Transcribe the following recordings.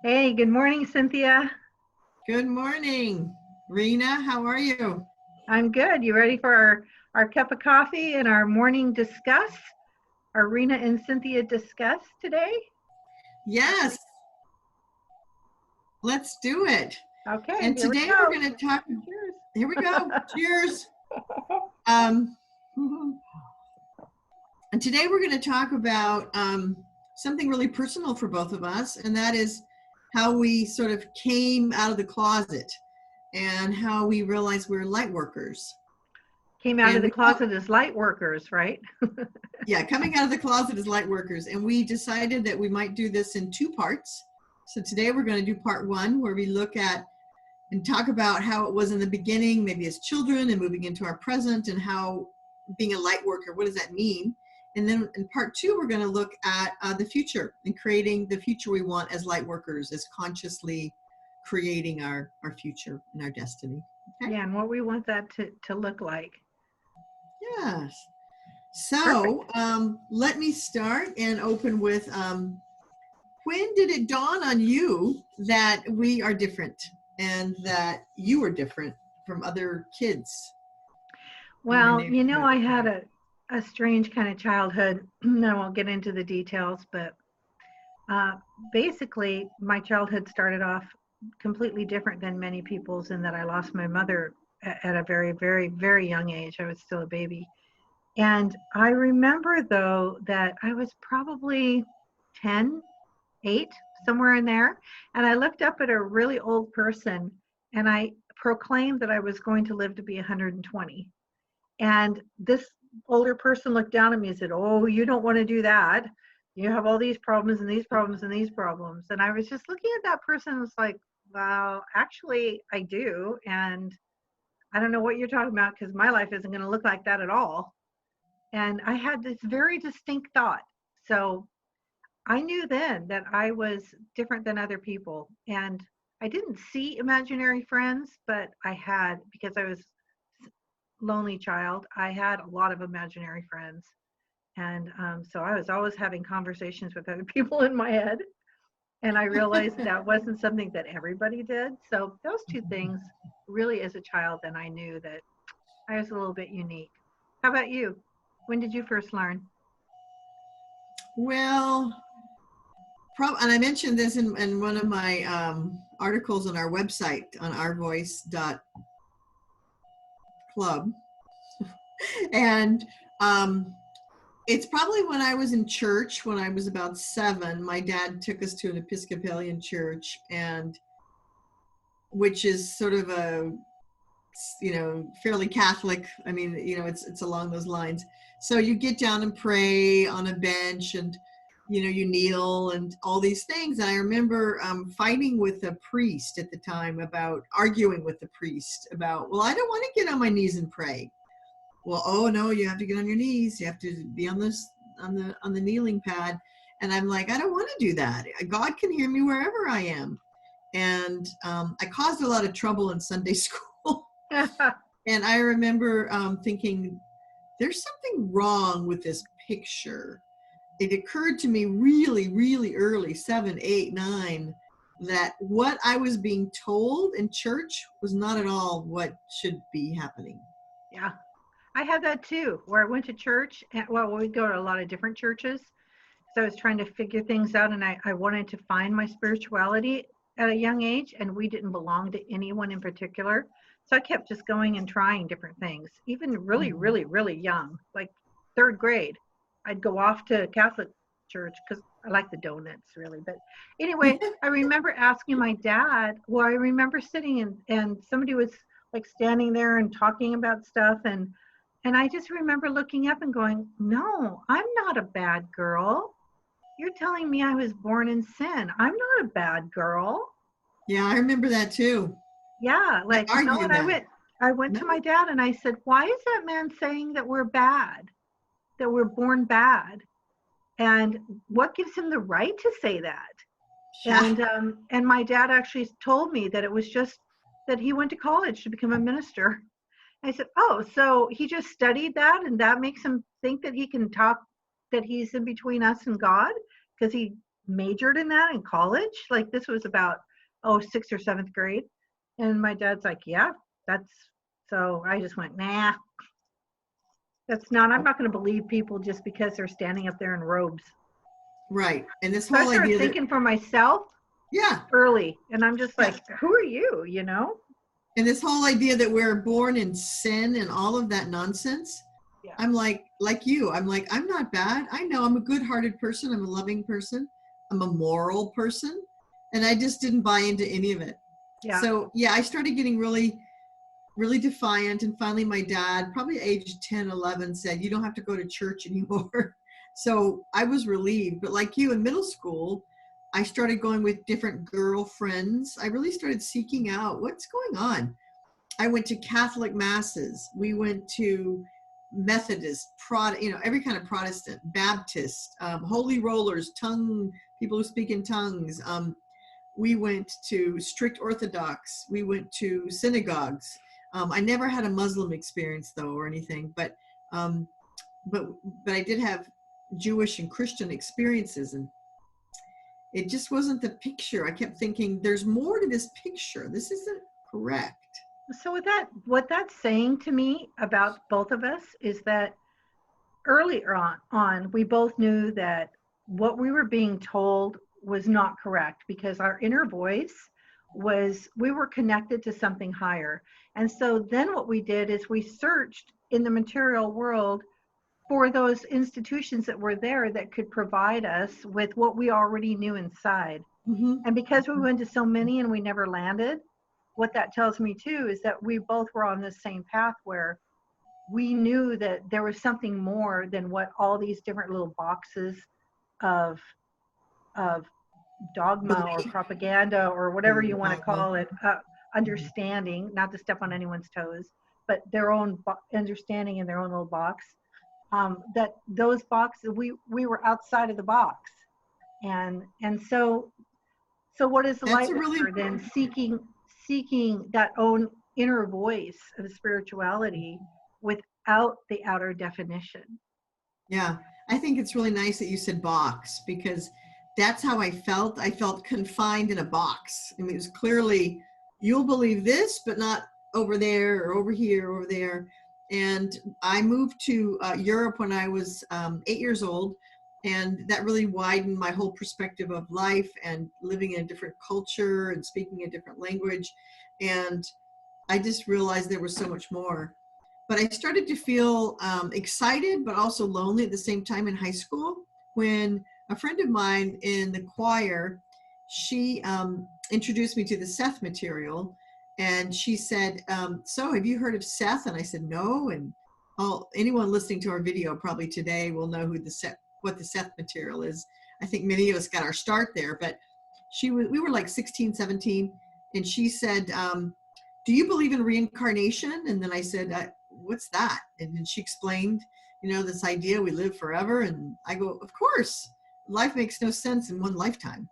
Hey, good morning, Cynthia. Good morning, Rena. How are you? I'm good. You ready for our cup of coffee and our morning discuss? Our Rena and Cynthia discuss today? Yes, let's do it. Okay, And here we today we're go. going to talk. Here we Cheers. go. Cheers. Um, and today we're going to talk about something really personal for both of us, and that is how we sort of came out of the closet and how we realized we're light workers. Came out of And the we thought, closet as light workers, right? yeah, coming out of the closet as light workers. And we decided that we might do this in two parts. So today we're going to do part one, where we look at and talk about how it was in the beginning, maybe as children and moving into our present, and how being a light worker, what does that mean? And then in part two, we're going to look at the future and creating the future we want as light workers, as consciously creating our future and our destiny. Okay? Yeah, and what we want that to look like. Yes. Perfect. So let me start and open with when did it dawn on you that we are different and that you are different from other kids in your Well, neighborhood? I had a strange kind of childhood. I won't get into the details, but uh, basically, my childhood started off completely different than many people's in that I lost my mother at a very, very, very young age. I was still a baby. And I remember, though, that I was probably 10, 8, somewhere in there. And I looked up at a really old person and I proclaimed that I was going to live to be 120. And this older person looked down at me and said, "Oh, you don't want to do that. You have all these problems and these problems and these problems." And I was just looking at that person and was like, "Well, actually, I do. And I don't know what you're talking about because my life isn't going to look like that at all." And I had this very distinct thought. So I knew then that I was different than other people. And I didn't see imaginary friends, but I had, because I was lonely child, I had a lot of imaginary friends. And so I was always having conversations with other people in my head. And I realized that wasn't something that everybody did. So those two things really, as a child, then I knew that I was a little bit unique. How about you? When did you first learn? Well, and I mentioned this in one of my articles on our website on ourvoice.club. And it's probably when I was in church, when I was about 7. My dad took us to an Episcopalian church, and which is sort of a, fairly Catholic. I mean, it's along those lines. So you get down and pray on a bench, and you kneel and all these things. And I remember fighting with a priest at the time, about arguing with the priest about, well, I don't want to get on my knees and pray. Well, oh no, you have to get on your knees. You have to be on this on the kneeling pad. And I'm like, I don't want to do that. God can hear me wherever I am. And I caused a lot of trouble in Sunday school. And I remember thinking, there's something wrong with this picture. It occurred to me really, really early, 7, 8, 9, that what I was being told in church was not at all what should be happening. Yeah, I had that too, where I went to church. And, well, we go to a lot of different churches. So I was trying to figure things out and I wanted to find my spirituality at a young age. And we didn't belong to anyone in particular. So I kept just going and trying different things, even really, really, really young, like third grade. I'd go off to Catholic church because I like the donuts really. But anyway, I remember asking my dad, well, I remember sitting and somebody was like standing there and talking about stuff. And I just remember looking up and going, no, I'm not a bad girl. You're telling me I was born in sin. I'm not a bad girl. Yeah, I remember that too. Yeah, I like no, argued and I that. went I went No. to my dad and I said, "Why is that man saying that we're bad? That we're born bad? And what gives him the right to say that?" Yeah. And my dad actually told me that it was just that he went to college to become a minister. I said, "Oh, so he just studied that and that makes him think that he can talk that he's in between us and God because he majored in that in college. Like this was about, sixth or seventh grade. And my dad's like, yeah, that's, so I just went, nah, I'm not going to believe people just because they're standing up there in robes. Right. And this So I whole started idea that, thinking for myself yeah, early. And I'm just yeah. like, who are you, you know? And this whole idea that we're born in sin and all of that nonsense. Yeah. I'm like you, I'm like, I'm not bad. I know I'm a good-hearted person. I'm a loving person. I'm a moral person. And I just didn't buy into any of it. Yeah. So yeah, I started getting really, really defiant. And finally my dad, probably age 10, 11, said, you don't have to go to church anymore. So I was relieved. But like you, in middle school, I started going with different girlfriends. I really started seeking out what's going on. I went to Catholic masses. We went to Methodist, every kind of Protestant, Baptist, holy rollers, people who speak in tongues. We went to strict Orthodox. We went to synagogues. I never had a Muslim experience though, or anything, but I did have Jewish and Christian experiences, and it just wasn't the picture. I kept thinking, there's more to this picture. This isn't correct. So what that's saying to me about both of us is that earlier on, we both knew that what we were being told was not correct, because our inner voice we were connected to something higher. And so then what we did is we searched in the material world for those institutions that were there that could provide us with what we already knew inside. Mm-hmm. And because we went to so many and we never landed, what that tells me too is that we both were on the same path, where we knew that there was something more than what all these different little boxes of of dogma or propaganda or whatever you want to call it, understanding, not to step on anyone's toes, but their own understanding in their own little box. That those boxes, we were outside of the box, and so what is the Lightworker then? Seeking that own inner voice of spirituality without the outer definition. Yeah, I think it's really nice that you said box, because that's how I felt. I felt confined in a box. I mean, it was clearly, you'll believe this, but not over there or over here or over there. And I moved to Europe when I was 8 years old. And that really widened my whole perspective of life and living in a different culture and speaking a different language. And I just realized there was so much more. But I started to feel excited, but also lonely at the same time in high school, when a friend of mine in the choir, she introduced me to the Seth material. And she said, so have you heard of Seth? And I said, no. And anyone listening to our video probably today will know what the Seth material is. I think many of us got our start there, but we were like 16, 17. And she said, do you believe in reincarnation? And then I said, what's that? And then she explained, this idea we live forever. And I go, of course, life makes no sense in one lifetime.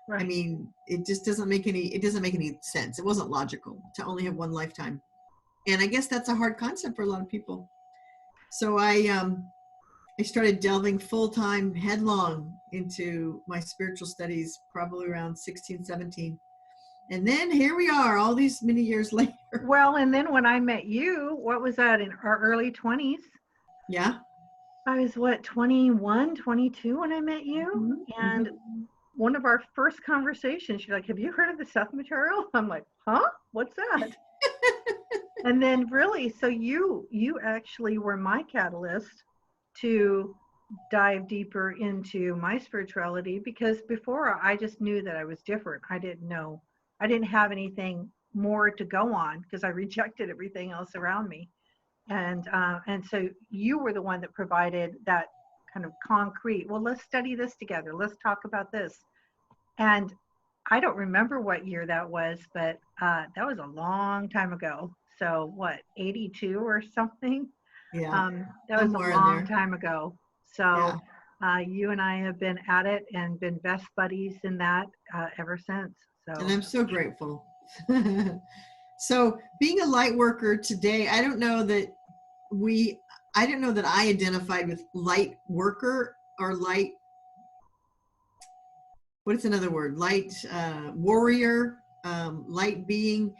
Right. I mean, it doesn't make any sense. It wasn't logical to only have one lifetime. And I guess that's a hard concept for a lot of people. So I started delving full-time, headlong into my spiritual studies, probably around 16, 17. And then here we are, all these many years later. Well, and then when I met you, what was that, in our early 20s? Yeah. I was 21, 22 when I met you. Mm-hmm. And one of our first conversations, she's like, have you heard of the Seth material? I'm like, huh? What's that? And then really, so you actually were my catalyst to dive deeper into my spirituality, because before I just knew that I was different. I didn't have anything more to go on, because I rejected everything else around me. And so you were the one that provided that kind of concrete, well, let's study this together. Let's talk about this. And I don't remember what year that was, but that was a long time ago. So what, 82 or something? Yeah. That was a long time ago. So yeah. You and I have been at it and been best buddies in that ever since. So. And I'm so grateful. So being a light worker today, I don't know that I identified with light worker or light. what's another word? Light warrior, light being.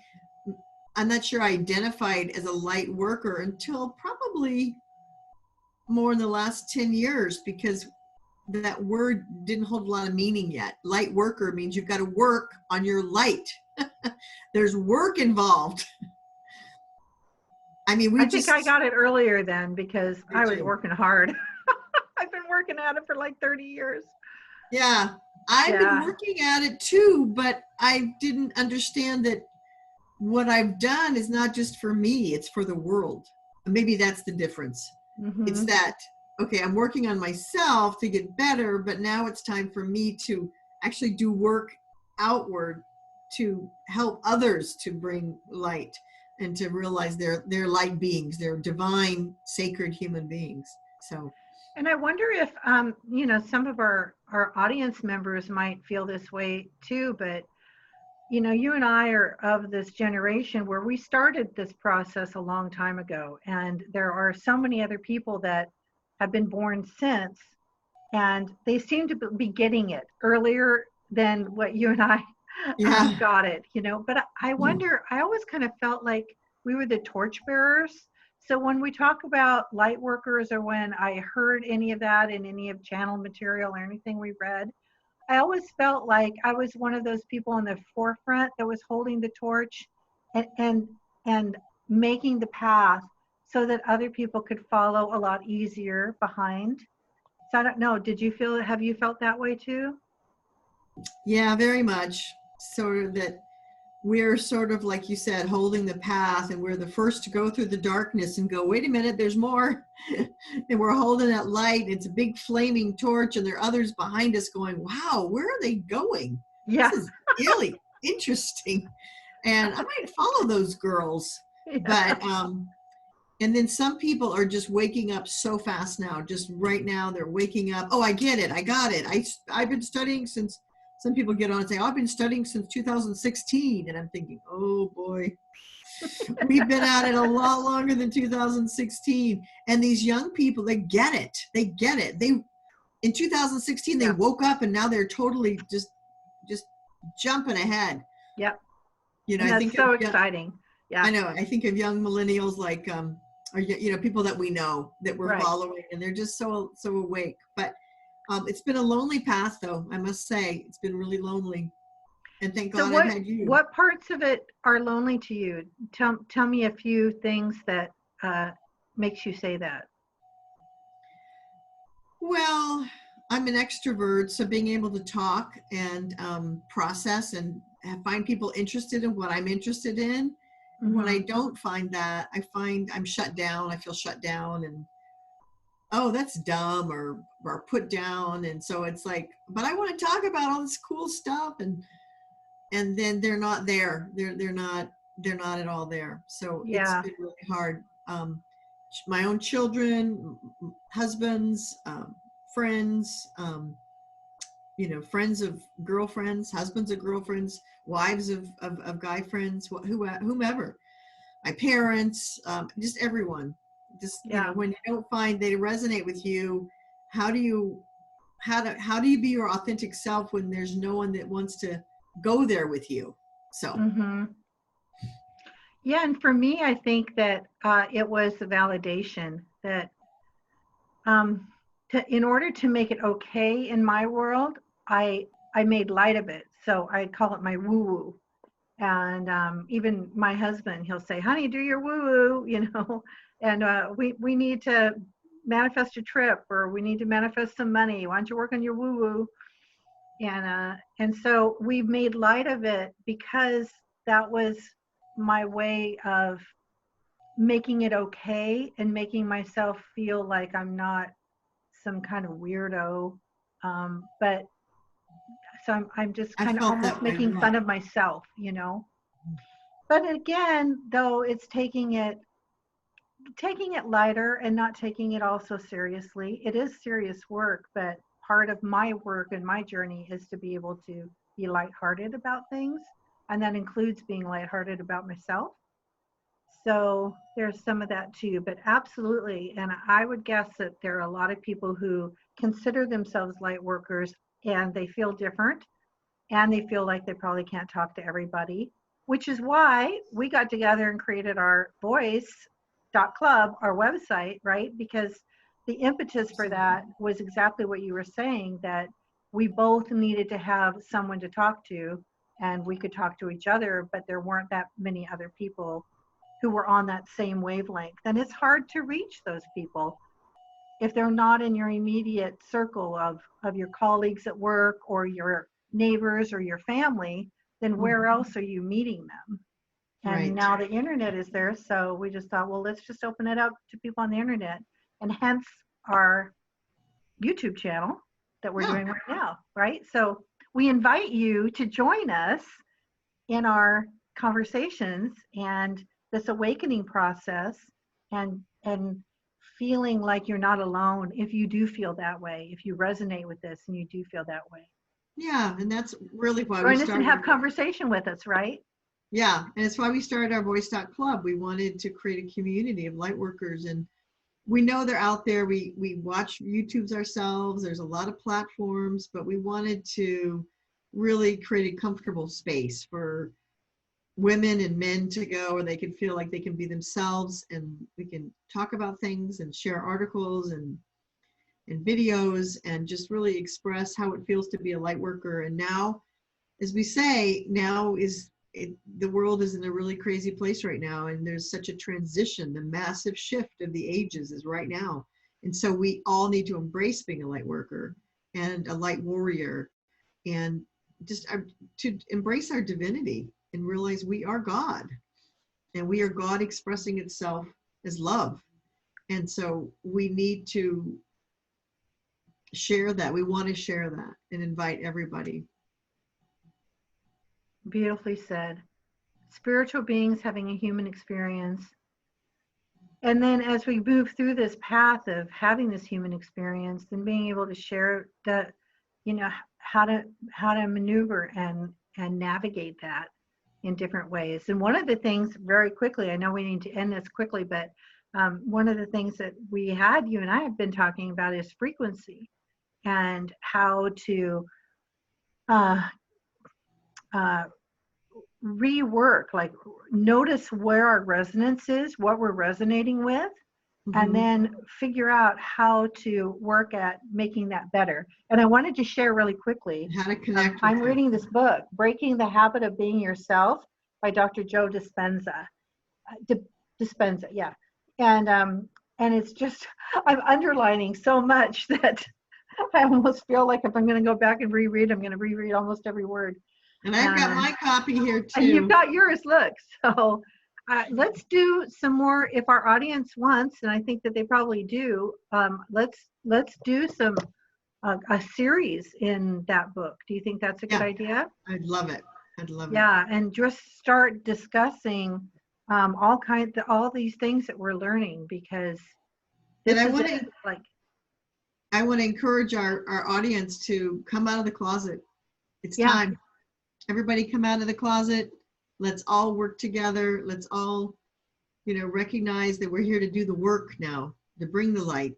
I'm not sure I identified as a light worker until probably more in the last 10 years, because that word didn't hold a lot of meaning yet. Light worker means you've got to work on your light. There's work involved. I mean, I think I got it earlier then because I was working hard. I've been working at it for like 30 years. Yeah, I've been working at it too, but I didn't understand that what I've done is not just for me, it's for the world. Maybe that's the difference. Mm-hmm. It's that, okay, I'm working on myself to get better, but now it's time for me to actually do work outward to help others to bring light and to realize they're light beings, they're divine, sacred human beings. So, and I wonder if, you know, some of our audience members might feel this way too, but, you know, you and I are of this generation where we started this process a long time ago. And there are so many other people that have been born since, and they seem to be getting it earlier than what you and I got it, you know. But I wonder, I always kind of felt like we were the torchbearers. So when we talk about light workers, or when I heard any of that in any of channel material or anything we read, I always felt like I was one of those people in the forefront that was holding the torch and making the path so that other people could follow a lot easier behind. So I don't know, have you felt that way too? Yeah, very much. So that we're sort of, like you said, holding the path, and we're the first to go through the darkness and go, wait a minute, there's more. And we're holding that light. It's a big flaming torch, and there are others behind us going, wow, where are they going? Yeah. This is really interesting. And I might follow those girls. Yeah. But and then some people are just waking up so fast now. Just right now, they're waking up. Oh, I get it. I got it. I've been studying since. Some people get on and say, oh, I've been studying since 2016. And I'm thinking, oh boy, we've been at it a lot longer than 2016. And these young people, they get it. They get it. In 2016, they woke up, and now they're totally just jumping ahead. Yep. You know, and that's so exciting. Yeah. I know. I think of young millennials like, or, you know, people that we know that we're following, and they're just so awake. But it's been a lonely path, though, I must say. It's been really lonely. And thank God I've had you. What parts of it are lonely to you? Tell me a few things that makes you say that. Well, I'm an extrovert, so being able to talk and process and find people interested in what I'm interested in. Mm-hmm. When I don't find that, I find I'm shut down. I feel shut down, and oh, that's dumb, or put down. And so it's like, but I want to talk about all this cool stuff, and then they're not there. They're not at all there. So it's been really hard. My own children, husbands, friends, you know, friends of girlfriends, husbands of girlfriends, wives of guy friends, whomever, my parents, just everyone. Just, you know, when you don't find they resonate with you, how do you be your authentic self when there's no one that wants to go there with you? So. Mm-hmm. Yeah, and for me, I think that it was the validation that in order to make it okay in my world, I made light of it. So I call it my woo-woo. And even my husband, he'll say, honey, do your woo-woo, you know, and we need to manifest a trip, or we need to manifest some money. Why don't you work on your woo-woo? And so we've made light of it because that was my way of making it okay and making myself feel like I'm not some kind of weirdo. But so I'm just kind of almost making fun of myself, you know. But again, though, it's taking it lighter and not taking it all so seriously. It is serious work, but part of my work and my journey is to be able to be lighthearted about things. And that includes being lighthearted about myself. So there's some of that too, but absolutely. And I would guess that there are a lot of people who consider themselves light workers and they feel different, and they feel like they probably can't talk to everybody, which is why we got together and created our voice.club, our website, right? Because the impetus for that was exactly what you were saying, that we both needed to have someone to talk to, and we could talk to each other, but there weren't that many other people who were on that same wavelength. And it's hard to reach those people if they're not in your immediate circle of your colleagues at work or your neighbors or your family. Then where else are you meeting them? And Right. now the internet is there, so we just thought, well, let's just open it up to people on the internet, and hence our YouTube channel that we're doing right now, right? So we invite you to join us in our conversations and this awakening process, and feeling like you're not alone if you do feel that way, if you resonate with this and you do feel that way. Yeah, and that's really why Join we us started. and have conversation with us, right? Yeah, and it's why we started our voice.club. We wanted to create a community of light workers, and we know they're out there. We watch YouTubes ourselves. There's a lot of platforms, but we wanted to really create a comfortable space for women and men to go where they can feel like they can be themselves, and we can talk about things and share articles and videos and just really express how it feels to be a light worker. And now, as we say, now the world is in a really crazy place right now, and there's such a transition. The massive shift of the ages is right now, and so we all need to embrace being a light worker and a light warrior, and just to embrace our divinity and realize we are God, and we are God expressing itself as love. And so we need to share that. We want to share that and invite everybody. Beautifully said. Spiritual beings having a human experience. And then as we move through this path of having this human experience, then being able to share that, how to maneuver and navigate that in different ways. And one of the things, very quickly, I know we need to end this quickly, but one of the things that you and I have been talking about is frequency, and how to rework, like notice where our resonance is, what we're resonating with, and then figure out how to work at making that better. And I wanted to share really quickly, how to connect. I'm reading this book, Breaking the Habit of Being Yourself by Dr. Joe Dispenza. Dispenza, yeah. And it's just, I'm underlining so much that I almost feel like if I'm going to go back and reread, I'm going to reread almost every word. And I've got my copy here too. And you've got yours, look. So let's do some more, if our audience wants, and I think that they probably do. Let's do some a series in that book. Do you think that's a good idea? I'd love it. Yeah, and just start discussing all these things that we're learning, because this I want to encourage our audience to come out of the closet. It's time. Everybody come out of the closet. Let's all work together. Let's all, recognize that we're here to do the work now, to bring the light,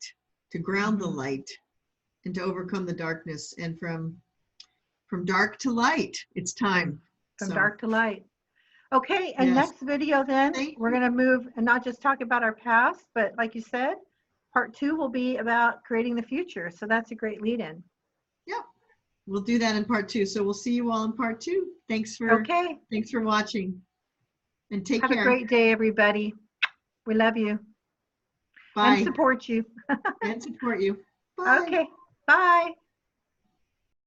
to ground the light, and to overcome the darkness. And from dark to light, it's time. From dark to light. Okay, and next video then, we're going to move and not just talk about our past, but like you said, part 2 will be about creating the future. So that's a great lead-in. Yeah, we'll do that in part 2. So we'll see you all in part 2. Thanks for watching, and take care. Have a great day, everybody. We love you. Bye. And support you. And support you. Bye. Okay, bye.